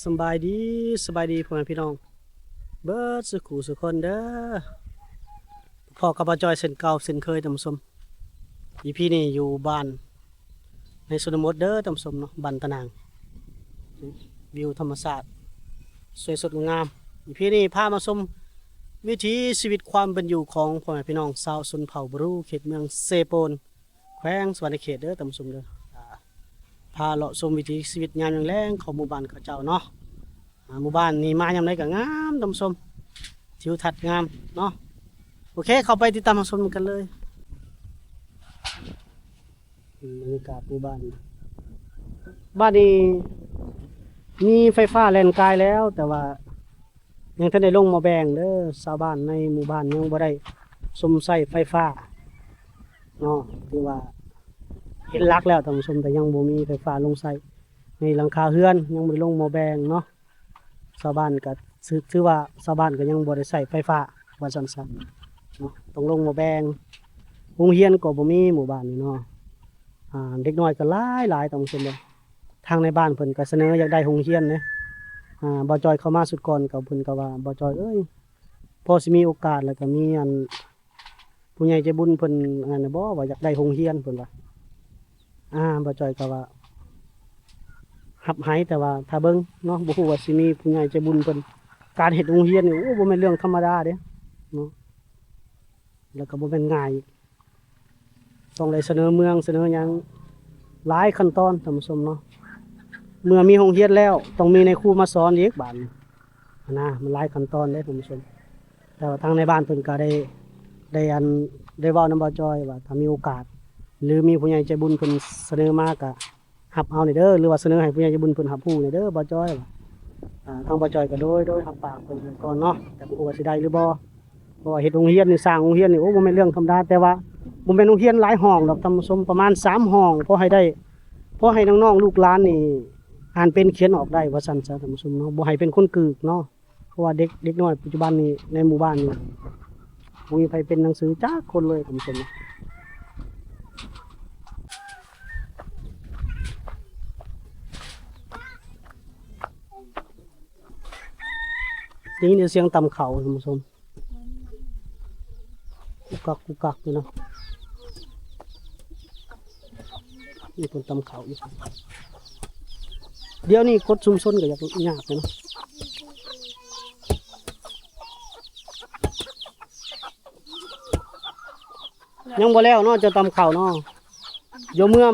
สบายดีพ่อแม่พี่น้องเบิดสุขุสุคนเด้อพ่อกับป้าจอยเส้นเก่าเส้นเคยตำสมอีพี่นี่อยู่บ้านในชนบทเด้อตำสมเนาะบ้านตะนางวิวธรรมศาสตร์สวยสดงามอีพี่นี่พามาชมวิถีชีวิตความเป็นอยู่ของพ่อแม่พี่น้องชาวชนเผ่าบรูเขตเมืองเซโปนแขวงสวรรณเขตเด้อตำสมเด้อพาเลาะชมวิถีชีวิตยามแลงของหมู่บ้านเขาเจ้าเนาะหมู่บ้านนี้มายามใดก็งามตำสมทิวทัศน์งามเนาะโอเคเข้าไปติดตามชมกันเลยบรรยากาศหมู่บ้านนี้มีไฟฟ้าแล่นกายแล้วแต่ว่ายังท่านได้ลงมาแบ่งเด้อชาวบ้านในหมู่บ้านยังบ่ได้สมใช้ไฟฟ้าเนาะคือว่าเห็นหลักแล้วท่านผู้ชมแต่ยังบ่มีไฟฟ้าลงใช้ในหลังคาเรือนยังบ่ได้ลงมาแบ่งเนาะชาวบ้านก็ถือว่าชาวบ้านก็ยังบ่ได้ใช้ไฟฟ้าว่าซั่นๆเนาะต้องลงมาแบ่งโรงเรียนก็บ่มีหมู่บ้านนี้เนาะเด็กน้อยก็หลายท่านผู้ชมเลยทางในบ้านเพิ่นก็เสนออยากได้โรงเรียนนะบ่จอยเข้ามาสุดก่อนกับเพิ่นก็ว่าบ่จอยพอสิมีโอกาสแล้วก็มีผู้ใหญ่ใจบุญเพิ่นอันนั้นบ่ว่าอยากได้โรงเรียนเพิ่นว่าบ่จอยก็ว่ารับให้แต่ว่าถ้าเบิ่งเนาะบ่ฮู้ว่าสิมีผู้ใหญ่ใจบุญเพิ่นการเฮ็ดโรงเรียนนี่โอ้บ่แม่นเรื่องธรรมดาเด้เนาะแล้วก็บ่แม่นง่ายต้องได้เสนอเมืองเสนอหยังหลายขั้นตอนท่านผู้ชมเนาะเมื่อมีโรงเรียนแล้วต้องมีในครูมาสอนอีกบาดนี้มันหลายขั้นตอนเด้ท่านผู้ชมแต่ว่าทางในบ้านเพิ่นก็ได้ได้เว้านำบ่จอยว่าถ้ามีโอกาสหรือมีผู้ใหญ่ใจบุญเพิ่นเสนอมาก็รับเอานี่เด้อหรือว่าเสนอให้ผู้ใหญ่ใจบุญเพิ่นรับรู้นี่เด้อบ่จอยว่าทางบ่จอยก็โดยรับปากเพิ่นก่อนเนาะแต่บ่ฮู้ว่าสิได้หรือบ่เพราะว่าเฮ็ดโรงเรียนนี่สร้างโรงเรียนนี่โอ้บ่แม่นเรื่องธรรมดาแต่ว่าบ่แม่นโรงเรียนหลายห้องดอกท่านผู้ชมประมาณ3ห้องพอให้น้องๆลูกหลานนี่อ่านเป็นเขียนออกได้ว่าซั่นซะท่านผู้ชมเนาะบ่ให้เป็นคนกึกเนาะเพราะว่าเด็กน้อยปัจจุบันนี้ในหมู่บ้านนี่บ่มีใครเป็นหนังสือจักคนเลยท่านผู้ชมนี่เสียงต่ำเขาท่านผู้ชมกุกกักนี่เนาะนี่คนต่ำเขาอยู่เดี๋ยวนี้กดชุมชนก็อยากยากเลยเนาะยังบ่แล้วเนาะจะตำข้าวเนาะโยมเมือง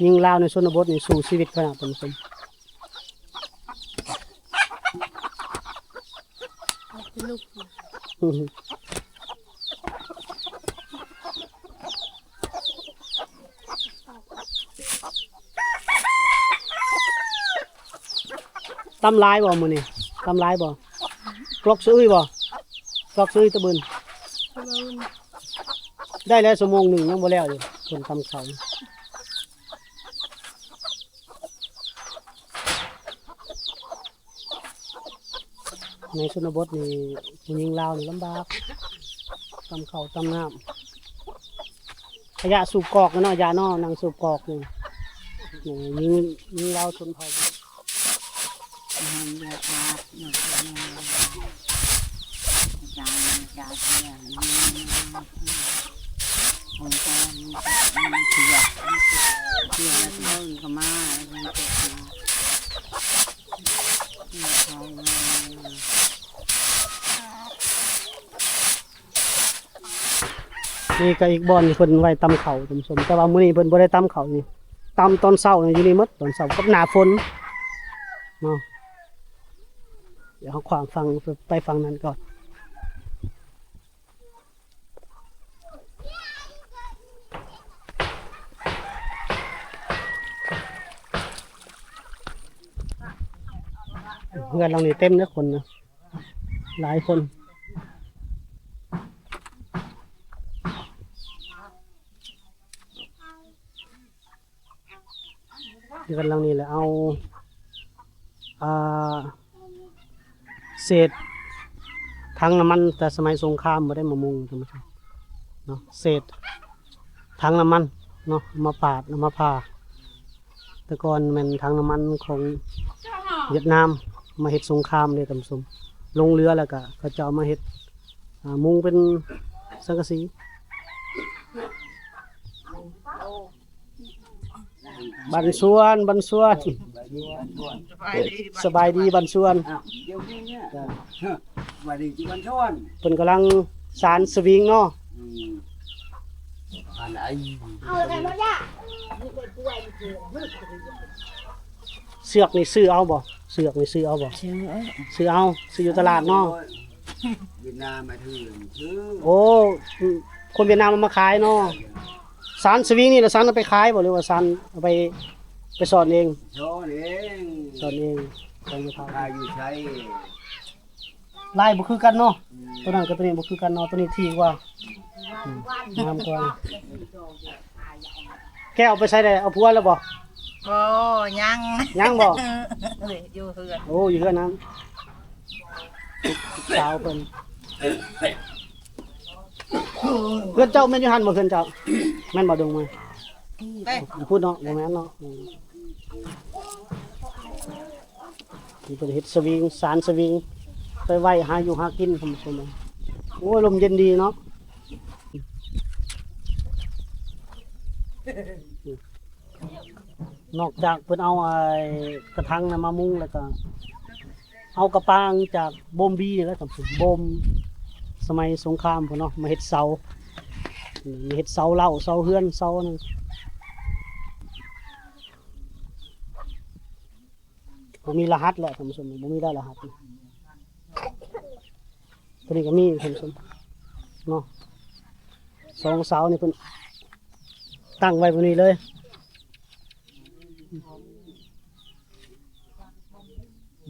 ยิงลาวในชนบทนี่สู่ชีวิตขนาดท่านผู้ชมตำลายบ่มื้อนี้ตำลายบ่กลอกซื้อบ่กลอกซื้อตะบึนได้แล้วชั่วโมงหนึ่งยังบ่แล้วอยู่คนทำเขาในชนบทนี่ผู้หญิงลาวนี่ลำบากทำเขาทำน้ำขยะสูบกอกเนาะยาเนาะนางสูบกอกนี่ยิงลาวชนเผ่านี่ก็อีกบ่อนเพิ่นไว้ตำเขาท่านผู้ชมแต่ว่ามื้อนี้เพิ่นบ่ได้ตำเขานี่ตำตอนเช้านี่อยู่นี่หมดตอนเช้ากับหน้าฝนเนาะเดี๋ยวขวางฟังไปฟังนั้นก่อนเพื่อนเรานี่เต็มนะคนนะหลายคนเพื่อนเรานี่แหละเอาเศษถังน้ำมันแต่สมัยสงครามไม่ได้มามุงท่านผู้ชมเนาะเศษถังน้ำมันเนาะมาปาดมาผ่า แต่ก่อนมันทางน้ำมันของเวียดนามมาเฮ็ดสงครามเลยท่านผู้ชมลงเรือแล้วก็เขาจะเอามาเฮ็ดมุงเป็นสังกะสีบันส่วนสบายดีบันส่วนเดี๋ยวนี้เนี่ยว่าดีจีบันชวน เพิ่นกำลังสารสวิงเนาะ อันไหน เสือกนี่ซื้อเอาบ่เสือกนี่ซื้อเอาบ่ซื้อเอาซื้ออยู่ตลาดเนาะ เวียดนามมาถือซื้อ โอ้คนเวียดนามเอามาขายเนาะสารสวิงนี่ละสารเอาไปขายบ่หรือว่าสารเอาไปสอนเอง โชว์เอง สอนเองสอนอยู่ครับ ข้าอยู่ใช้ ลายบ่คือกันเนาะตัวนั้นกับตัวนี้บ่คือกันเนาะตัวนี้ถี่กว่าอืมงามกว่าแกเอาไปใช้ได้เอาผัวแล้วบ่ บ่ยัง ยังบ่ อยู่เฮือน โอ้อยู่เฮือนนั้นสาวเพิ่นเพื่อนเจ้าแม่นอยู่หั่นบ่เพื่อนเจ้าแม่นบ่ดงมั้ย ไป พูดเนาะบ่แม่นเนาะนี่เพิ่นเฮ็ดสวิงสารสวิงไปไว้หาอยู่หากินท่านผู้ชมโอ้ยลมเย็นดีเนาะนอกจากเพิ่นเอาไอ้กระถางน่ะมามุงแล้วก็เอากระปางจากโบมบีนี่แหละท่านผู้ชมโบมสมัยสงครามพุ่นเนาะมาเฮ็ดเสามาเฮ็ดเสาเหล้าเสาเฮือนเสานั่นบ่มีรหัสแหละท่านผู้ชมบ่มีได้รหัสตัวนี้ก็มีท่านผู้ชมเนาะสองเสานี่เพิ่นตั้งไว้บนนี้เลย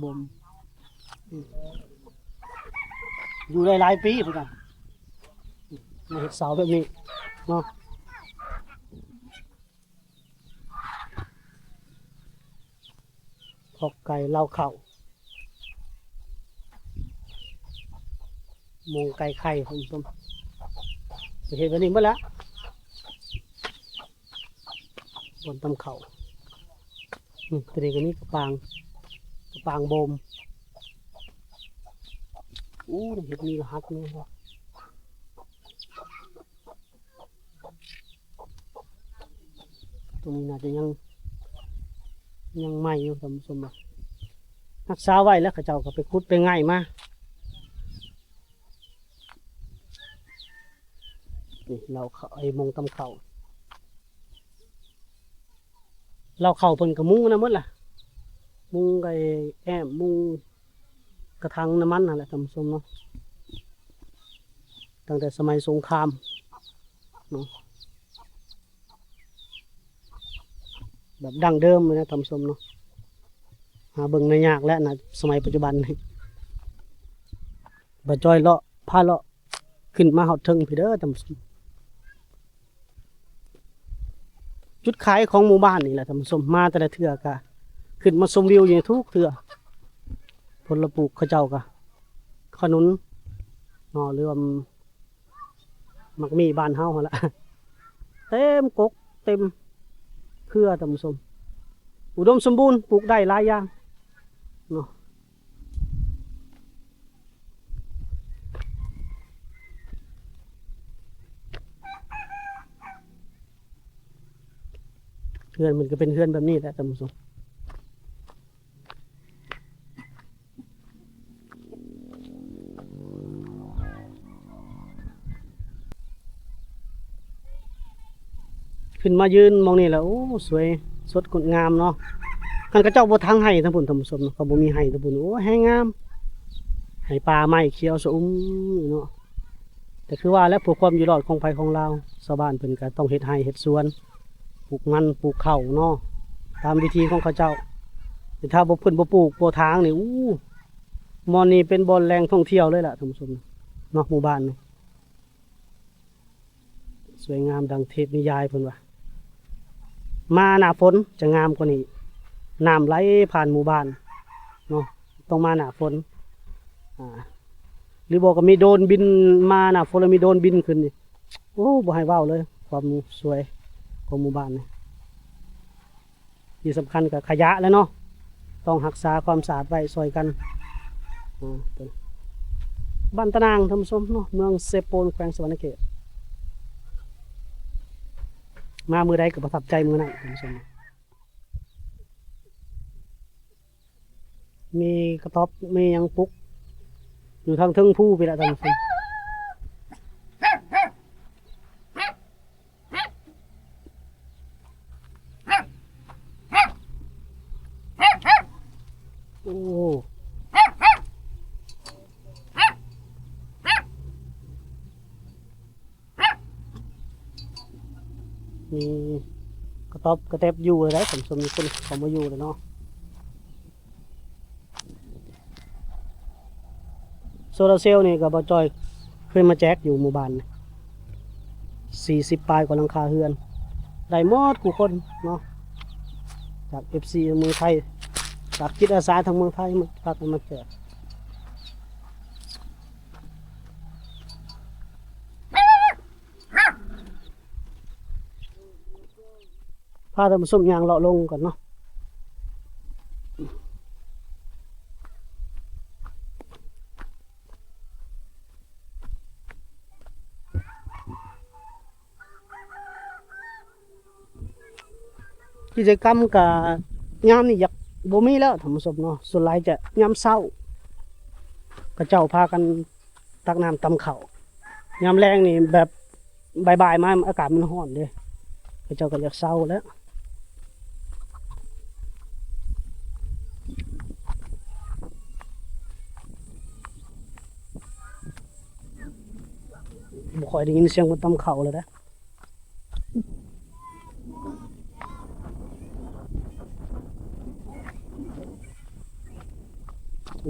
บ่มอยู่ได้หลายปีพุ่นน่ะมาเฮ็ดเสาแบบนี้เนาะขอกไก่เล้าเข่าหมูไก่ไข่ผมต้มไปเห็นวันนี้เมื่อแล้วบนตำเข่าตัวนี้ก็มีกระปางโบมอู้นี่เห็ดมีรหัสนี่ครับตรงนี้น่าจะยังใหม่อยู่ท่านผู้ชมรักษาไว้แล้วเขาเจ้าก็ไปขุดไปง่ายมานี่เราเข้าไอ้มงตำเข่าเราเข้าเพิ่นกับมุ้งนะหมดล่ะมุ้งไอ้แอมมุ้งกระถางน้ำมันนั่นแหละท่านผู้ชมเนาะตั้งแต่สมัยสงครามเนาะแบบดั้งเดิมเลยนะท่านผู้ชมเนาะหาเบิ่งในยากแล้วนะสมัยปัจจุบันนี่บ่จอยเลาะพาเลาะขึ้นมาหอดเทิงพี่เด้อท่านผู้ชมจุดขายของหมู่บ้านนี่แหละท่านผู้ชมมาแต่ละเทื่อกะขึ้นมาชมวิวอยู่ทุกเทื่อผลปลูกเขาเจ้ากะขนุนเนาะหรือว่ามักมีบ้านเฮาหั่นล่ะเต็มกกเต็มเครือท่านผู้ชมอุดมสมบูรณ์ปลูกได้หลายอย่างเนาะเฮือนมันก็เป็นเฮือนแบบนี้แหละท่านผู้ชมขึ้นมายืนมองนี่แล้วโอ้สวยสดงดงามเนาะกันกระเจ้าบ่ทางให้ทั้งพุ่นท่านผู้ชมเนาะเขาบ่มีให้ทั้งพุ่นโอ้แห้งงามให้ป่าไม้เขียวชอุ่มเนาะแต่คือว่าแล้วเพื่อความอยู่รอดของไผของเราชาวบ้านเพิ่นก็ต้องเฮ็ดไร่เฮ็ดสวนปลูกมันปลูกข้าวเนาะตามวิธีของเขาเจ้าแต่ถ้าบ่เพิ่นบ่ปลูกบ่ทางนี่อู้มอนี่เป็นบ่อนแหล่งท่องเที่ยวเลยล่ะท่านผู้ชมเนาะหมู่บ้านนี่สวยงามดังเทพนิยายเพิ่นว่ามาหน้าฝนจะงามกว่านี้น้ำไหลผ่านหมู่บ้านเนาะต้องมาหน้าฝนหรือบอกก็มีโดรนบินมาหน้าฝนแล้วมีโดรนบินขึ้นนี่โอ้บ่ให้เว้าเลยความสวยของหมู่บ้านนี่ ที่สำคัญกับขยะแล้วเนาะต้องรักษาความสะอาดไว้ช่วยกันบ้านตะนางท่านผู้ชมเนาะเมืองเซโปนแขวงสวรรณเขตมามือใดก็ประทับใจมือนั้นท่านผู้ชมมีกระต๊อบมีหยังปลุกอยู่ทางเทิงผู้ไปละท่านผู้ชมโอ้มีกระต๊อบกระเต็บอยู่เลยได้ผมสมมีคนเขามาอยู่เลยเนาะโซลาร์เซลล์นี่กับบจอยเคยมาแจกอยู่หมู่บ้าน40 ปลายกว่าหลังคาเรือนได้หมดกูคนเนาะจาก FC เมืองไทยจากจิตอาสาทางเมืองไทยมาพักมาแจกพาท่านผู้ชมยางเลาะลงก่อนเนาะกิจกรรมกับยามนี่อยากบ่มีแล้วท่านผู้ชมเนาะส่วนหลายจะยามเช้าก็เจ้าพากันตักน้ำตำข้าวยามแรงนี่แบบบ่ายๆมาอากาศมันร้อนเด้ก็เจ้าก็อยากเช้าแล้วบ่ค่อยได้ยินเสียงคนตำข้าวเลยนะ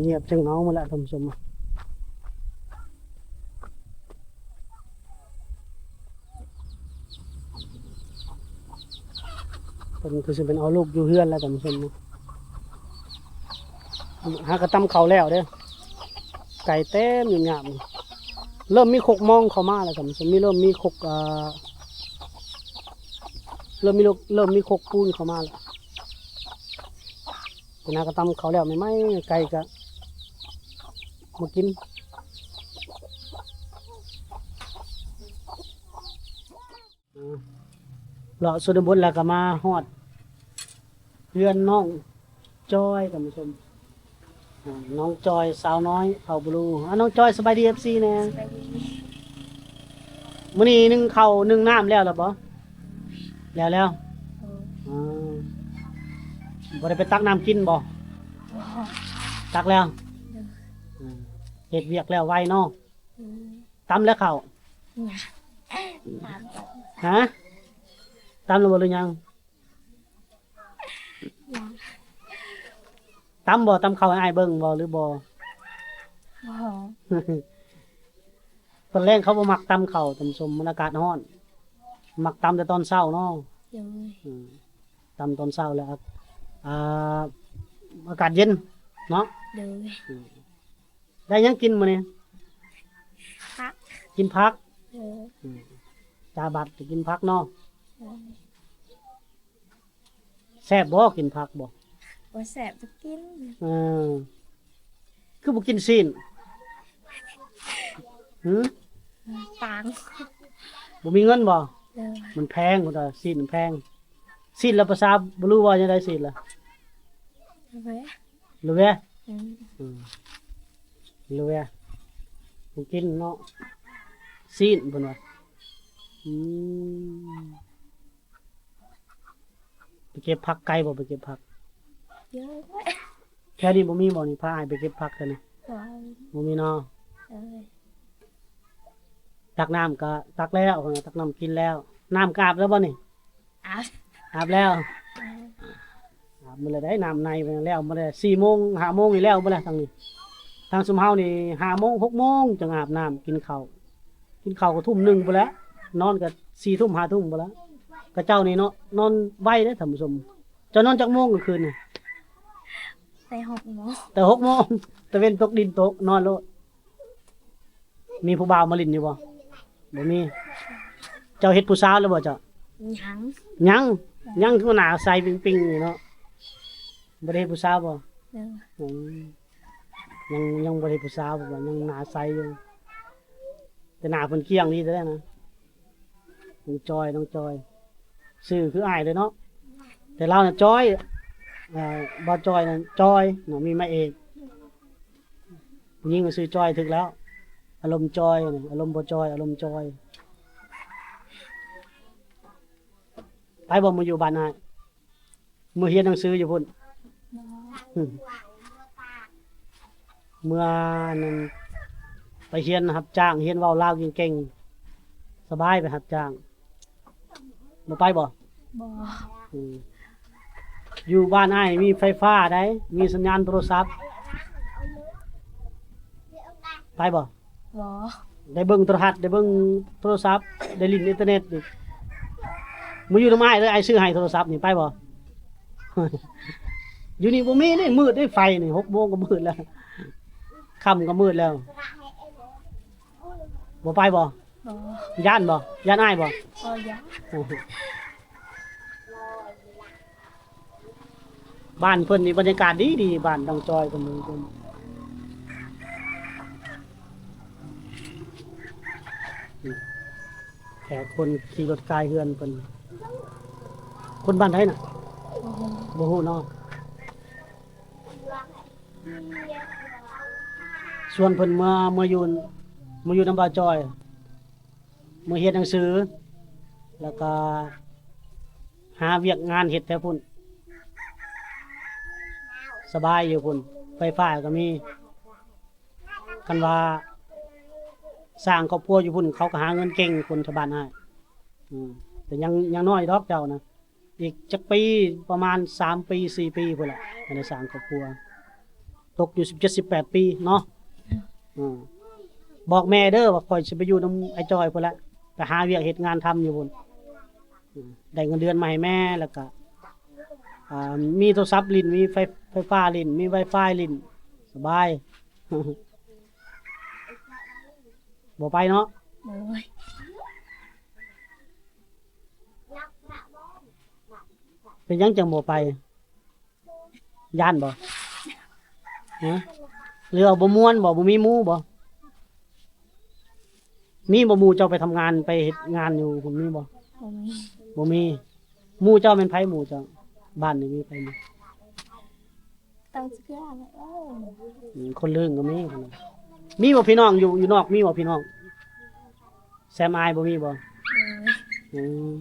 เงียบจังเนามาแล้วท่านผู้ชมเป็นคือสิเป็นเอาลูกอยู่เฮือนแล้วท่านผู้ชมหากระตำเขาแล้วเด้อไก่เต็มหยาบๆเริ่มมีคกมองเข้ามาแล้วท่านผู้ชมเริ่มมีคกเริ่มมีคกปูนเข้ามาแล้วเป็นหากระตำเขาแล้วไม่ไก่ก็มากินเลาะสุดบนแล้วก็มาฮอดเรือนน้องจอยท่านผู้ชมน้องจอยสาวน้อยเผ่าบลูน้องจอยสบายดีเอฟซีแน่มื้อนี้นึ่งข้าวนึ่งน้ำแล้วหรอบ่แล้วบ่ได้ไปตักน้ำกินบ่ตักแล้วเฮ็ดเวียกแล้วไวเนาะตำแล้วข้าวฮะตำแล้วบ่หรือยังตำบ่ตำข้าวให้อ้ายเบิ่งบ่หรือบ่ตอนแรกเขาบ่มักตำข้าวตำส้มมันอากาศร้อนมักตำแต่ตอนเช้าเนาะตำตอนเช้าแล้วอากาศเย็นเนาะได้ยังกินมื้อนี้ผักกินผักจาบัดกินผักเนาะแซ่บบ่กินผักบ่แสบจะกินคือบ่กินซีนตังบ่มีเงินบ่มันแพงพุ่นน่ะซีนมันแพงซีนแล้วภาษาบ่รู้ว่าจังได๋ซีนล่ะรู้แว่รู้แว่บ่กินเนาะซีนเพิ่นว่าไปเก็บผักไกลบ่ไปเก็บผักเยอะแค่นี้บ่มีบ่นี่พาอ้ายไปเก็บผักกันนี่บ่มีเนาะตักน้ำก็ตักแล้วตักน้ำกินแล้วน้ำก็อาบแล้วบ่นี่อาบแล้วอาบมื้อละได้น้ำในไปแล้วมื้อละ4 โมง 5 โมงนี่แล้วบ่ล่ะทางนี้ทางซุมเฮานี่5 โมง 6 โมงจังอาบน้ำกินข้าวก็ทุ่มหนึ่งพุ่นแล้วนอนก็4 ทุ่ม 5 ทุ่มพุ่นแล้วก็เจ้านี่เนาะนอนไวเด้อท่านผู้ชมเจ้านอนจักโมงกลางคืนนี่แต่6 โมงแต่6 โมงตะเว้นตกดินตกนอนโลดมีผู้บ่าวมาลิ้นอยู่บ่บ่มีเจ้าเฮ็ดผู้สาวแล้วบ่เจ้ายังคือหน้าใสปิ๊งๆนี่เนาะ บ่ได้เฮ็ดผู้สาวบ่ เด้อ อืมยังบ่ได้ผู้สาวบ่ว่ายังหน้าใสอยู่แต่หน้าเพิ่นเกลี้ยงดีแต่แท้นะน้องจอยชื่อคืออ้ายเลยเนาะแต่เราน่ะจอยบ่จอยน่ะจอยเนาะมีมาเอกผู้หญิงก็ชื่อจอยถึกแล้ว อารมณ์จอยนี่อารมณ์บ่จอยอารมณ์จอยไปบ่มาอยู่บ้านอ้ายมื้อเรียนหนังสืออยู่พุ่น บ่ อืมเมื่อนั้นไปเรียนรับจ้างเรียนเว้าลาวเก่งๆสบายไปรับจ้างบ่ไปบ่ บ่ อืมอยู่บ้านอ้ายมีไฟฟ้าได้มีสัญญาณโทรศัพท์ไปบ่ บ่ ได้เบิ่งโทรทัศน์ได้เบิ่งโทรศัพท์ได้เลินอินเทอร์เน็ตอีกมื้ออยู่นำอ้ายเลยอ้ายซื้อให้โทรศัพท์นี่ไปบ่ อยู่นี่บ่มีนี่มืดได้ไฟนี่6 โมงก็มืดแล้วค่ำก็มืดแล้วบ่ไปบ่ บ่ ย่านบ่ย่านอ้ายบ่ บ่อยาก บ้านเพิ่นนี่บรรยากาศดีบ้านดองจอยเพิ่นนี่เพิ่นแขกคนขี่รถกายเฮือนเพิ่นคนบ้านไทน่ะ บ่ฮู้บ่ฮู้เนาะส่วนเพิ่นมาอยู่นำบ่าวจอยมาเฮ็ดหนังสือ แล้วก็หาเวียกงานเฮ็ดแถวพุ่นสบายอยู่พุ่นไฟฟ้าก็มีกันว่าสร้างครอบครัวอยู่พุ่นเขาก็หาเงินเก่งคนชาวบ้านให้แต่ยังน้อยดอกเจ้านะอีกจักปีประมาณ3 ปี4 ปีพุ่นแหละจะได้สร้างครอบครัวตกอยู่17 18 ปีเนาะบอกแม่เด้อว่าข่อยสิไปอยู่นำไอ้จอยพุ่นละไปหาเวียกเฮ็ดงานทำอยู่พุ่นได้เงินเดือนมาให้แม่แล้วก็มีโทรศัพท์ลิ้นมีไฟฟ้าลิ้นมี Wi-Fi ลิ้นสบาย บ่ไปเนาะ โดย เป็นหยังจังบ่ไปย่านบ่ฮะหรือว่าบ่ม่วนบ่มีหมู่บ่มีบ่หมู่เจ้าไปทำงานไปเฮ็ดงานอยู่พุ่นมีบ่ บ่มี บ่มีหมู่เจ้าเป็นไผหมู่เจ้าบ้านนี่มีไผบ่ ต้องเชื่อเลยคนเรื่องก็มีพุ่นน่ะมีบ่พี่น้องอยู่นอกมีบ่พี่น้องแซมอายบ่มีบ่ โดย อืม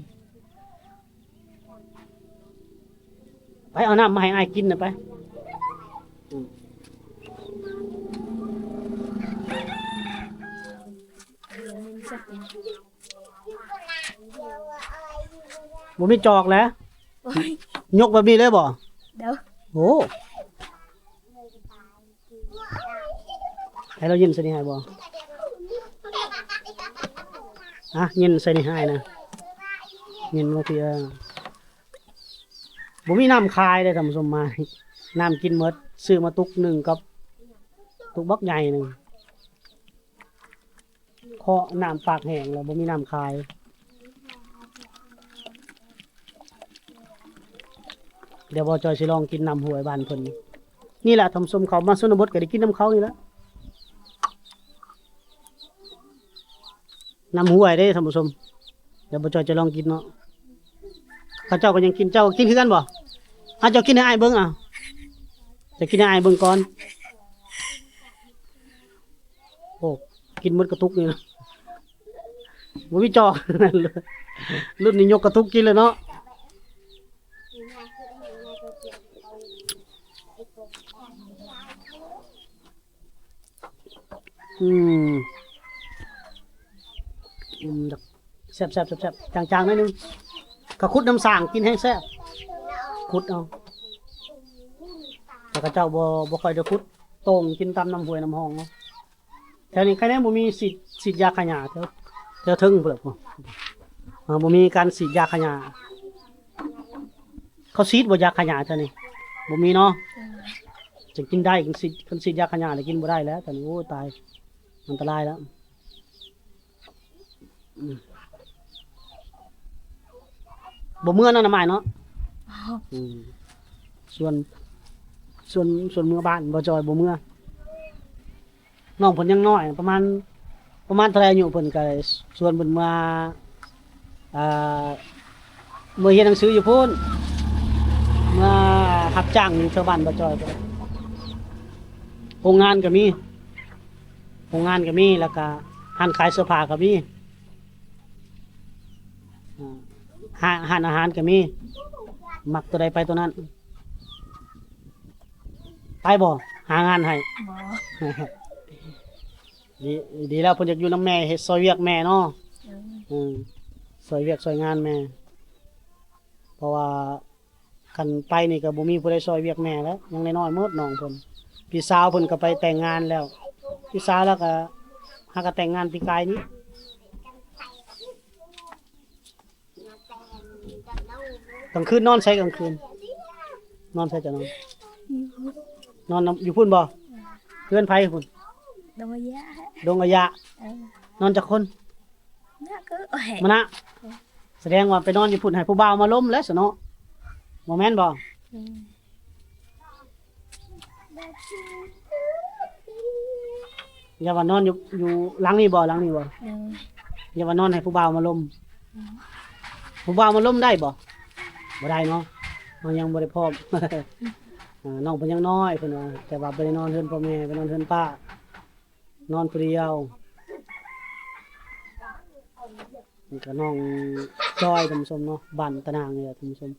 ไปเอาน้ำมาให้อายกินน่ะไปอืม จะเป็น บ่มีจอกแล้ว โอ้ย ยกแบบนี้เลยบ่ เด้อ โอ้ให้เรายินใส่นี่ให้บ่ยินใส่นี่ให้นะยินบ่พี่บ่มีน้ำคายเด้ท่านผู้ชมมาน้ำกินหมดซื้อมาตุกหนึ่งกับตุกบักใหญ่หนึงเคาะน้ำปากแห้งแล้วบ่มีน้ำคายเดี๋ยวบ่จอยสิลองกินน้ำห้วยบ้านเพิ่นนี่แหละท่านผู้ชมเขามาชนบทก็ได้กินน้ำเขานี่แหละน้ำห้วยเด้ท่านผู้ชมเดี๋ยวบ่จอยจะลองกินเนาะเขาเจ้าก็ยังกินเจ้ากินคือกันบ่เจ้ากินให้อ้ายเบิ่งจะกินให้อ้ายเบิ่งก่อนโอ้กินหมดกระตุกนี่นะบ่มีจอก รุ่นนี้ยกกระตุกกินเลยเนาะอืมแซ่บจางๆหน่อยหนึงก็ขุดน้ำสร้างกินแห้งแซ่บขุดเอาแต่กระเจ้าบ่ค่อยได้ขุดโต่งกินตามน้ำห้วยน้ำห้องเนาะแถวนี้ใครแน่บ่มีฉีดยาขยะแถวถึงพุ่นล่ะบ่มีการฉีดยาขยะเขาฉีดบ่ยาขยะเท่านี้บ่มีเนาะจะกินได้คันฉีดยาขยะเลยกินบ่ได้แล้วตอนนี้โอ้ตายอันตรายแล้วบ่เมื่อนั่นน่ะหมายเนาะส่วน ส่วนเมื่อบ้านบ่จอยบ่เมื่อน้องเพิ่นยังน้อยประมาณเท่าไหร่อายุเพิ่นก็ชวนเพิ่นมาอ่าเมื่อเรียนหนังสืออยู่พู้นมารับจ้างอยู่แถวบ้านบ่จอยพุ่นโรงงานก็มีแล้วก็ร้านขายเสื้อผ้าก็มีร้านอาหารก็มีมักตัวใดไปตัวนั้นไปบ่หางานให้ บ่ ดีแล้วเพิ่นอยากอยู่นำแม่เฮ็ดซอยเวียกแม่เนาะ โดย ซอยเวียกซอยงานแม่ เพราะว่าคันไปนี่ก็บ่มีผู้ใดซอยเวียกแม่แล้วยังน้อยๆหมดน้องเพิ่นพี่สาวเพิ่นก็ไปแต่งงานแล้วพี่สาวแล้วก็หาก็แต่งงานปีกายนี้กลางคืนนอนใช้กลางคืนนอนใช้จะนอนอยู่พุ่นบ่เพื่อนไผพุ่น โดยยะ ดงอายะ นอนจักคน น่าก็โอ้ย มานะแสดงว่าไปนอนอยู่พุ่นให้ผู้บ่าวมาล้มแล้วซะเนาะบ่แม่นบ่อย่าว่านอนอยู่หลังนี้บ่ โดย อย่าว่านอนให้ผู้บ่าวมาล้มผู้บ่าวมาล้มได้บ่ได้เนาะมันยังบ่ได้พร้อม น้องเพิ่นยังน้อยเพิ่นว่าแต่ว่าบ่ได้นอนเฮือนพ่อแม่ไปนอนเฮือนป้านอนผู้เดียวนี่ก็น้องจอยท่านผู้ชมเนาะบ้านตะนางนี่แหละท่านผู้ชม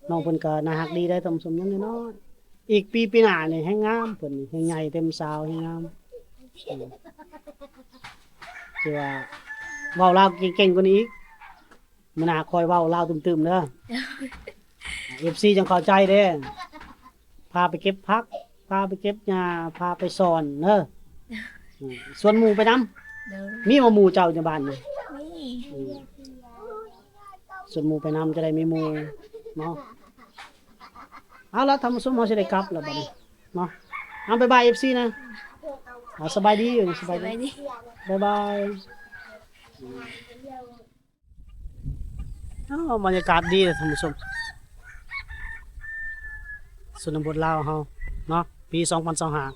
น้องเพิ่นก็น่ารักดีได้ท่านผู้ชมยังน้อยๆอีกปีหน้านี่แฮงงามเพิ่นนี่แฮงใหญ่เต็มสาวแฮงงามที่ว่าเว้าลาวเก่งๆกว่านี้อีกมื้อหน้าคอยเว้าลาวตึมๆเด้อ FC จังเข้าใจเด้พาไปเก็บผักพาไปเก็บหญ้าพาไปสอนเด้อส่วนหมู่ไปนำ โดย มีมาหมู่เจ้าในบ้านนี่ นี่ ส่วนหมู่ไปนำจะได้มีหมู่เนาะเอาละทำสมเฮาสิได้กลับแล้วบัดนี้เนาะเอาบ๊ายบาย FC นะสบายดีอยู่สบาย ไป ดี ดิ บ๊ายบายบรรยากาศดีเลยท่านผู้ชมชนบทลาวเฮาเนาะปี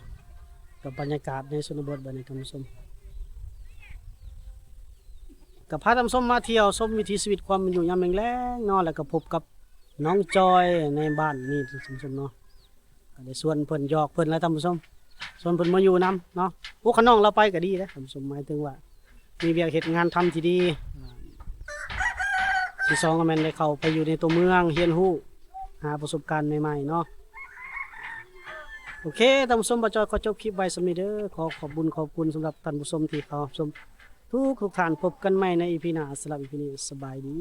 2025กับบรรยากาศในชนบทบัดนี้ท่านผู้ชมกับพาท่านผู้ชมมาเที่ยวชมวิถีชีวิตความเป็นอยู่ยามแลงๆเนาะแล้วก็พบกับน้องจอยในบ้านนี่ท่านผู้ชมเนาะก็ได้ชวนเพิ่นหยอกเพิ่นแล้วท่านผู้ชมชวนเพิ่นมาอยู่นํเนาะพวกขน้องเราไปก็ดีนะท่านผู้ชมหมายถึงว่ามีเวียกเฮ็ดงานทำที่ดีที่สองก็แม่นได้เข้าไปอยู่ในตัวเมืองเรียนรู้หาประสบการณ์ใหม่ๆเนาะโอเคท่านผู้ชมบ่จอยขอจบคลิปไว้สำนี้เด้อขอขอบคุณสำหรับท่านผู้ชมที่เข้าชมทุกท่านพบกันใหม่ใน EP หน้าสำหรับ EP นี้สบายดี